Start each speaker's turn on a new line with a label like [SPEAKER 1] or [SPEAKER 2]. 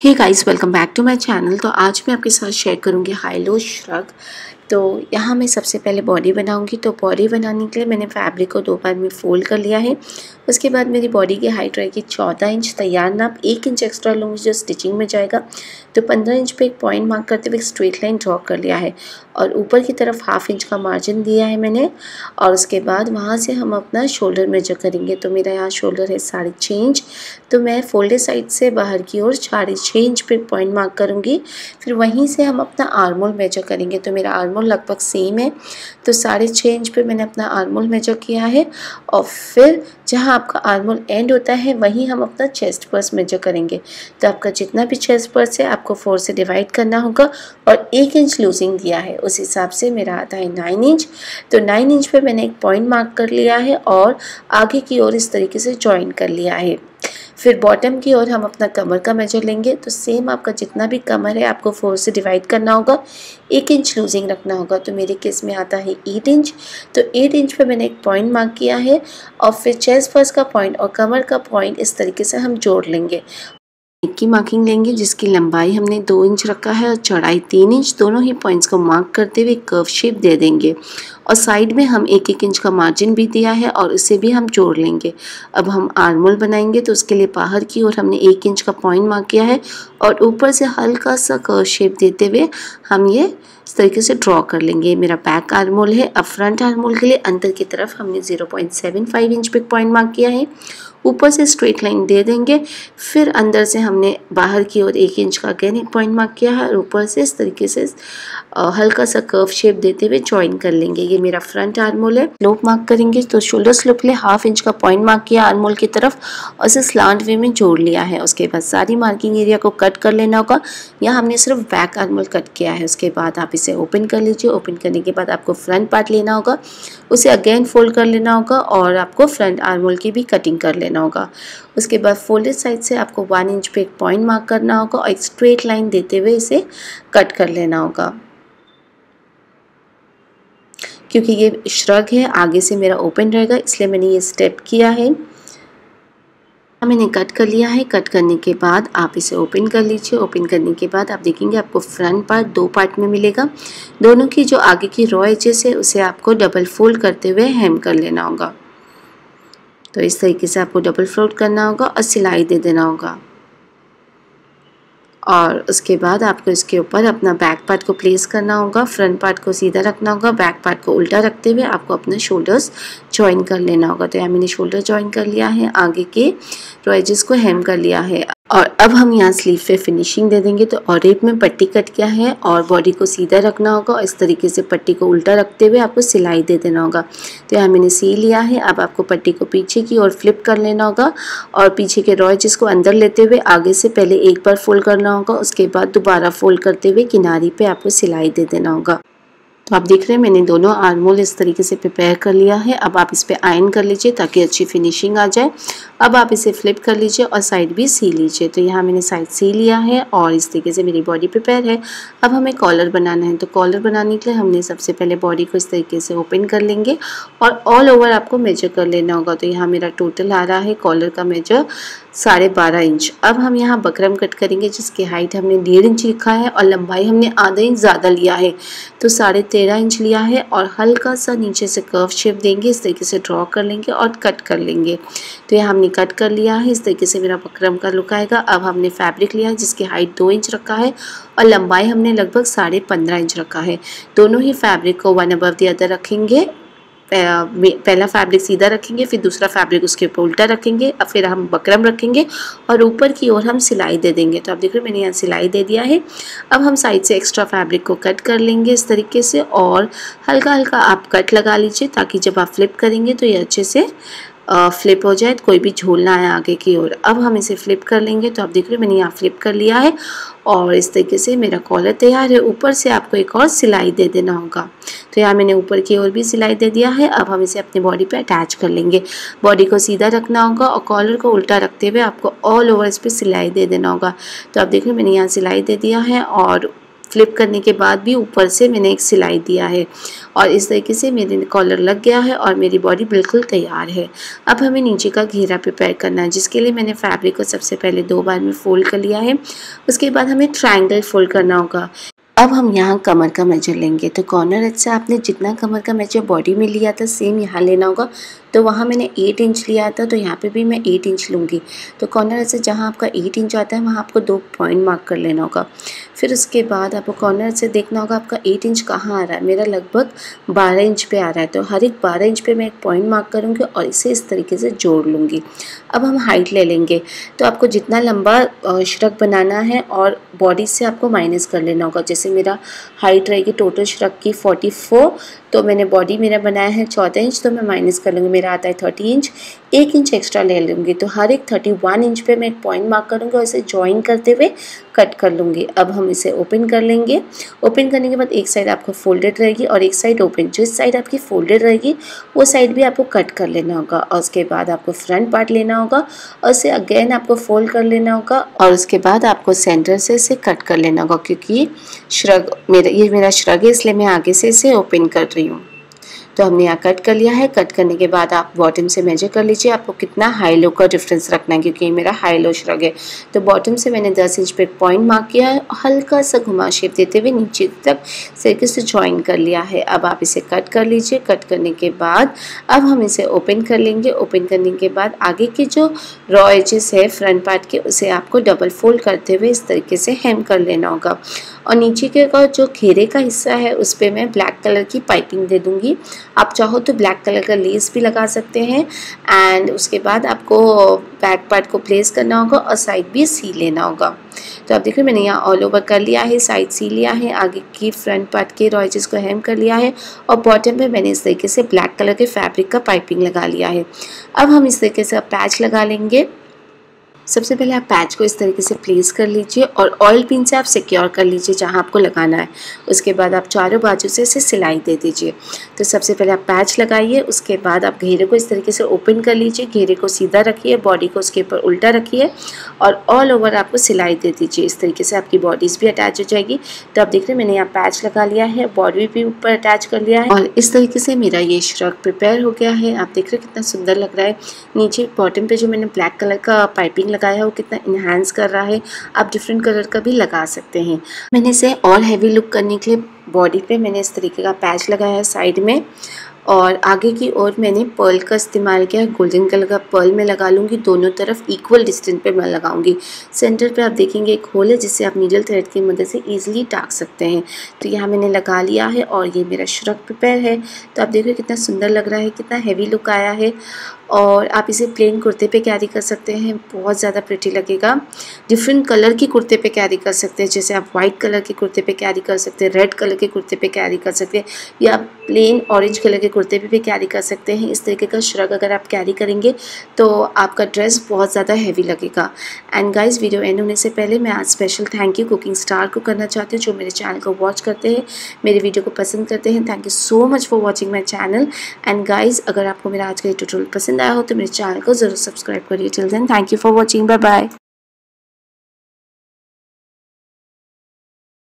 [SPEAKER 1] Hey guys, welcome back to my channel. तो आज मैं आपके साथ शेयर करूंगी हाई लो श्रग। तो यहाँ मैं सबसे पहले बॉडी बनाऊंगी। तो बॉडी बनाने के लिए मैंने फैब्रिक को 2 बार में फोल्ड कर लिया है। उसके बाद मेरी बॉडी की हाइट रहेगी 14 इंच। तैयार नाप 1 इंच एक्स्ट्रा लूँगी जो स्टिचिंग में जाएगा। तो 15 इंच पे एक पॉइंट मार्क करते हुए एक स्ट्रेट लाइन ड्रॉ कर लिया है और ऊपर की तरफ ½ इंच का मार्जिन दिया है मैंने। और उसके बाद वहाँ से हम अपना शोल्डर मेजर करेंगे। तो मेरा यहाँ शोल्डर है 6.5 इंच। तो मैं फोल्डेड साइड से बाहर की ओर 6.5 इंच पे पॉइंट मार्क करूँगी। फिर वहीं से हम अपना आर्म होल मेजर करेंगे। तो मेरा आर्म होल लगभग सेम है। तो 6.5 इंच पे मैंने अपना आर्म होल मेजर किया है और फिर जहाँ आपका आर्म होल एंड होता है वहीं हम अपना चेस्ट पर्स मेजर करेंगे। तो आपका जितना भी चेस्ट पर्स है आपको 4 से डिवाइड करना होगा और 1 इंच लूजिंग दिया है, उस हिसाब से मेरा आता है 9 इंच। तो 9 इंच पे मैंने एक पॉइंट मार्क कर लिया है और आगे की ओर इस तरीके से जॉइन कर लिया है। फिर बॉटम की ओर हम अपना कमर का मेजर लेंगे। तो सेम आपका जितना भी कमर है आपको 4 से डिवाइड करना होगा, 1 इंच लूजिंग रखना होगा। तो मेरे केस में आता है 8 इंच। तो 8 इंच पे मैंने एक पॉइंट मार्क किया है और फिर चेस्ट पर्स का पॉइंट और कमर का पॉइंट इस तरीके से हम जोड़ लेंगे। नेक की मार्किंग लेंगे जिसकी लंबाई हमने 2 इंच रखा है और चौड़ाई 3 इंच। दोनों ही पॉइंट्स को मार्क करते हुए कर्व शेप दे देंगे और साइड में हम 1-1 इंच का मार्जिन भी दिया है और इसे भी हम जोड़ लेंगे। अब हम आर्म होल बनाएंगे। तो उसके लिए बाहर की ओर हमने 1 इंच का पॉइंट मार्क किया है और ऊपर से हल्का सा कर्व शेप देते हुए हम ये इस तरीके से ड्रॉ कर लेंगे। मेरा बैक आर्म होल है। अब फ्रंट आर्म होल के लिए अंदर की तरफ हमने 0.75 इंच पे पॉइंट मार्क किया है। ऊपर से स्ट्रेट लाइन दे देंगे। फिर अंदर से हमने बाहर की ओर 1 इंच का अगेन एक पॉइंट मार्क किया है और ऊपर से इस तरीके से हल्का सा कर्व शेप देते हुए ज्वाइन कर लेंगे। ये मेरा फ्रंट आर्म होल है। स्लोप मार्क करेंगे। तो शोल्डर स्लोप के लिए ½ इंच का पॉइंट मार्क किया आर्म होल की तरफ और इसे स्लांट वे में जोड़ लिया है। उसके बाद सारी मार्किंग एरिया को कट कर लेना होगा। यहाँ हमने सिर्फ बैक आर्म होल कट किया है। उसके बाद आप इसे ओपन कर लीजिए। ओपन करने के बाद आपको फ्रंट पार्ट लेना होगा, उसे अगेन फोल्ड कर लेना होगा और आपको फ्रंट आर्म होल की भी कटिंग कर लेना होगा। उसके बाद फोल्डेड साइड से आपको 1 इंच पे एक पॉइंट मार्क करना होगा और एक स्ट्रेट लाइन देते हुए इसे कट कर लेना होगा। क्योंकि ये श्रग है आगे से मेरा ओपन रहेगा इसलिए मैंने ये स्टेप किया है। मैंने कट कर लिया है। कट करने के बाद आप इसे ओपन कर लीजिए। ओपन करने के बाद आप देखेंगे आपको फ्रंट पार्ट 2 पार्ट में मिलेगा। दोनों की जो आगे की रॉ एजेस है उसे आपको डबल फोल्ड करते हुए हेम कर लेना होगा। तो इस तरीके से आपको डबल फोल्ड करना होगा और सिलाई दे देना होगा। और उसके बाद आपको इसके ऊपर अपना बैक पार्ट को प्लेस करना होगा। फ्रंट पार्ट को सीधा रखना होगा, बैक पार्ट को उल्टा रखते हुए आपको अपने शोल्डर्स जॉइन कर लेना होगा। तो यहाँ मैंने शोल्डर जॉइन कर लिया है, आगे के रो एजेस को हेम कर लिया है और अब हम यहाँ स्लीव पे फिनिशिंग दे देंगे। तो और रेप में पट्टी कट किया है और बॉडी को सीधा रखना होगा और इस तरीके से पट्टी को उल्टा रखते हुए आपको सिलाई दे देना होगा। तो यहाँ मैंने सी लिया है। अब आपको पट्टी को पीछे की ओर फ्लिप कर लेना होगा और पीछे के रॉ एजेस को अंदर लेते हुए आगे से पहले एक बार फोल्ड करना होगा, उसके बाद दोबारा फोल्ड करते हुए किनारी पे आपको सिलाई दे देना होगा। तो आप देख रहे हैं मैंने दोनों आर्म होल इस तरीके से प्रिपेयर कर लिया है। अब आप इस पे आयरन कर लीजिए ताकि अच्छी फिनिशिंग आ जाए। अब आप इसे फ्लिप कर लीजिए और साइड भी सी लीजिए। तो यहाँ मैंने साइड सी लिया है और इस तरीके से मेरी बॉडी प्रिपेयर है। अब हमें कॉलर बनाना है। तो कॉलर बनाने के लिए हमने सबसे पहले बॉडी को इस तरीके से ओपन कर लेंगे और ऑल ओवर आपको मेजर कर लेना होगा। तो यहाँ मेरा टोटल आ रहा है कॉलर का मेजर 12.5 इंच। अब हम यहाँ बकरम कट करेंगे जिसकी हाइट हमने 1.5 इंच लिखा है और लंबाई हमने आधा इंच ज़्यादा लिया है। तो 13.5 इंच लिया है और हल्का सा नीचे से कर्व शेप देंगे, इस तरीके से ड्रॉ कर लेंगे और कट कर लेंगे। तो यहाँ हमने कट कर लिया है। इस तरीके से मेरा बकरम का लुक आएगा। अब हमने फैब्रिक लिया है जिसकी हाइट 2 इंच रखा है और लंबाई हमने लगभग 15.5 इंच रखा है। दोनों ही फैब्रिक को वन अबव द अदर रखेंगे। पहला फैब्रिक सीधा रखेंगे, फिर दूसरा फैब्रिक उसके ऊपर उल्टा रखेंगे, अब फिर हम बकरम रखेंगे और ऊपर की ओर हम सिलाई दे देंगे। तो आप देख रहे हो मैंने यहाँ सिलाई दे दिया है। अब हम साइड से एक्स्ट्रा फैब्रिक को कट कर लेंगे इस तरीके से और हल्का हल्का आप कट लगा लीजिए ताकि जब आप फ्लिप करेंगे तो ये अच्छे से फ्लिप हो जाए, कोई भी झोल ना आए आगे की ओर। अब हम इसे फ्लिप कर लेंगे। तो आप देख रहे हो मैंने यहाँ फ्लिप कर लिया है और इस तरीके से मेरा कॉलर तैयार है। ऊपर से आपको एक और सिलाई दे देना होगा। तो यहाँ मैंने ऊपर की ओर भी सिलाई दे दिया है। अब हम इसे अपनी बॉडी पे अटैच कर लेंगे। बॉडी को सीधा रखना होगा और कॉलर को उल्टा रखते हुए आपको ऑल ओवर इस पर सिलाई दे देना होगा। तो आप देख रहे हो मैंने यहाँ सिलाई दे दिया है और फ्लिप करने के बाद भी ऊपर से मैंने एक सिलाई दिया है और इस तरीके से मेरे कॉलर लग गया है और मेरी बॉडी बिल्कुल तैयार है। अब हमें नीचे का घेरा प्रिपेयर करना है, जिसके लिए मैंने फैब्रिक को सबसे पहले 2 बार में फ़ोल्ड कर लिया है। उसके बाद हमें ट्रायंगल फ़ोल्ड करना होगा। अब हम यहाँ कमर का मेजर लेंगे, तो कॉर्नर एज से आपने जितना कमर का मेजर बॉडी में लिया था सेम यहाँ लेना होगा। तो वहाँ मैंने 8 इंच लिया था, तो यहाँ पे भी मैं 8 इंच लूँगी। तो कॉर्नर एज से जहाँ आपका 8 इंच आता है वहाँ आपको 2 पॉइंट मार्क कर लेना होगा। फिर उसके बाद आपको कॉर्नर से देखना होगा आपका 8 इंच कहाँ आ रहा है। मेरा लगभग 12 इंच पे आ रहा है, तो हर एक 12 इंच पे मैं एक पॉइंट मार्क करूँगी और इसे इस तरीके से जोड़ लूँगी। अब हम हाइट ले लेंगे, तो आपको जितना लंबा श्रग बनाना है और बॉडी से आपको माइनस कर लेना होगा। जैसे मेरा हाइट रहेगी टोटल श्रग की 44, तो मैंने बॉडी मेरा बनाया है 14 इंच, तो मैं माइनस कर लूँगी, मेरा आता है 30 इंच, 1 इंच एक्स्ट्रा ले लूँगी। तो हर एक 31 इंच पे मैं एक पॉइंट मार्क करूँगी और इसे जॉइन करते हुए कट कर लूँगी। अब हम इसे ओपन कर लेंगे। ओपन करने के बाद एक साइड आपको फोल्डेड रहेगी और एक साइड ओपन। जिस साइड आपकी फोल्डेड रहेगी वो साइड भी आपको कट कर लेना होगा और उसके बाद आपको फ्रंट पार्ट लेना होगा और इसे अगेन आपको फोल्ड कर लेना होगा और उसके बाद आपको सेंटर से इसे कट कर लेना होगा, क्योंकि श्रग मेरा श्रग है इसलिए मैं आगे से इसे ओपन कर रही हूँ। तो हमने यहाँ कट कर लिया है। कट करने के बाद आप बॉटम से मेजर कर लीजिए आपको कितना हाई लो का डिफरेंस रखना है, क्योंकि ये मेरा हाई लो श्रग है। तो बॉटम से मैंने 10 इंच पे एक पॉइंट मार्क किया है, हल्का सा घुमा शेप देते हुए नीचे तक सर्कल से ज्वाइन कर लिया है। अब आप इसे कट कर लीजिए। कट करने के बाद अब हम इसे ओपन कर लेंगे। ओपन करने के बाद आगे के जो रॉ एजेस है फ्रंट पार्ट के, उसे आपको डबल फोल्ड करते हुए इस तरीके से हेम कर लेना होगा और नीचे के का जो घेरे का हिस्सा है उस पर मैं ब्लैक कलर की पाइपिंग दे दूँगी। आप चाहो तो ब्लैक कलर का लेस भी लगा सकते हैं एंड उसके बाद आपको बैक पार्ट को प्लेस करना होगा और साइड भी सी लेना होगा। तो आप देखिए मैंने यहाँ ऑल ओवर कर लिया है, साइड सी लिया है, आगे की फ्रंट पार्ट के रॉ एजेस को हेम कर लिया है और बॉटम पे मैंने इस तरीके से ब्लैक कलर के फैब्रिक का पाइपिंग लगा लिया है। अब हम इस तरीके से पैच लगा लेंगे। सबसे पहले आप पैच को इस तरीके से प्लेस कर लीजिए और ऑयल पिन से आप सिक्योर कर लीजिए जहां आपको लगाना है। उसके बाद आप चारों बाजू से इसे सिलाई दे दीजिए। तो सबसे पहले आप पैच लगाइए, उसके बाद आप घेरे को इस तरीके से ओपन कर लीजिए, घेरे को सीधा रखिए, बॉडी को उसके ऊपर उल्टा रखिए और ऑल ओवर आपको सिलाई दे दीजिए। इस तरीके से आपकी बॉडीज़ भी अटैच हो जाएगी। तो आप देख रहे हैं मैंने यहाँ पैच लगा लिया है, बॉडी भी ऊपर अटैच कर लिया है और इस तरीके से मेरा ये श्रग प्रिपेयर हो गया है। आप देख रहे हैं कितना सुंदर लग रहा है। नीचे बॉटम पे जो मैंने ब्लैक कलर का पाइपिंग लगाया है वो कितना इन्हांस कर रहा है। आप डिफरेंट कलर का भी लगा सकते हैं। मैंने इसे और हैवी लुक करने के लिए बॉडी पे मैंने इस तरीके का पैच लगाया है साइड में और आगे की ओर मैंने पर्ल का इस्तेमाल किया है। गोल्डन कलर का पर्ल में लगा लूँगी, दोनों तरफ इक्वल डिस्टेंस पे मैं लगाऊंगी। सेंटर पे आप देखेंगे एक होल है जिससे आप नीडल थ्रेड की मदद से इजीली टाक सकते हैं। तो यहाँ मैंने लगा लिया है और ये मेरा श्रग प्रिपेयर है। तो आप देखिए कितना सुंदर लग रहा है, कितना हैवी लुक आया है और आप इसे प्लेन कुर्ते पे कैरी कर सकते हैं, बहुत ज़्यादा प्रिटी लगेगा। डिफरेंट कलर की कुर्ते पे कैरी कर सकते हैं, जैसे आप वाइट कलर के कुर्ते पे कैरी कर सकते हैं, रेड कलर के कुर्ते पे कैरी कर सकते हैं या प्लेन ऑरेंज कलर के कुर्ते पे भी कैरी कर सकते हैं। इस तरीके का श्रग अगर आप कैरी करेंगे तो आपका ड्रेस बहुत ज़्यादा हैवी लगेगा। एंड गाइज वीडियो एंड होने से पहले मैं आज special thank you cooking star को करना चाहती हूँ जो मेरे चैनल को वॉच करते हैं, मेरे वीडियो को पसंद करते हैं। Thank you so much for watching my channel. And guys अगर आपको मेरा आज का ट्यूटोरियल पसंद आया हो तो मेरे चैनल को ज़रूर सब्सक्राइब करिए। Till then thank you for watching, bye bye.